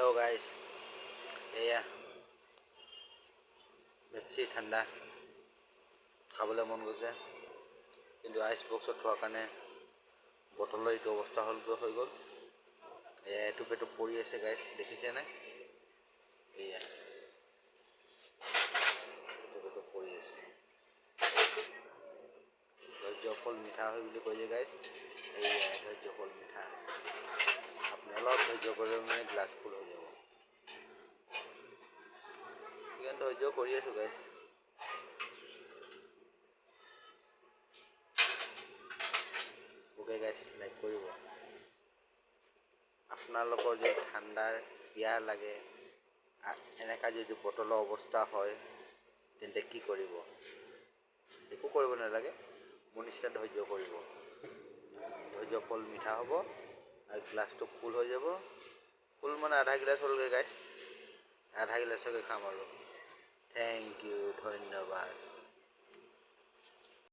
Hello' guys, এয়া বেছি ঠাণ্ডা খাবলৈ মন গৈছে, কিন্তু আইচ বক্সত থোৱাৰ কাৰণে বটলৰ এইটো অৱস্থা হৈ গ'ল। এয়া এটুপ এটুপ পৰি আছে গাইজ, দেখিছেনে? এয়া এটুপ এটুপ পৰি আছে। ধৈৰ্য ফল মিঠা হয় বুলি কৈ যে গাইজ, এয়া ধৈৰ্য ফল মিঠা। আপুনি অলপ ধৈৰ্য কৰিলে মানে গ্লাছ ফুল হৈ যাব। সেইকাৰণে ধৈৰ্য কৰি আছোঁ গাইজ। ওকে গাইজ, লাইক কৰিব। আপোনালোকৰ যে ঠাণ্ডাৰ পিয়াহ লাগে, এনেকা যদি বটলৰ অৱস্থা হয়, তেন্তে কি কৰিব? একো কৰিব নালাগে, মোৰ নিচিনা ধৈৰ্য কৰিব। ধৈৰ্য ফল মিঠা হ'ব আৰু গ্লাছটো ফুল হৈ যাব। ফুল মানে আধা গিলাচ হ'লগৈ গাইজ, আধা গিলাচকে খাম আৰু। থেংক ইউ, ধন্যবাদ।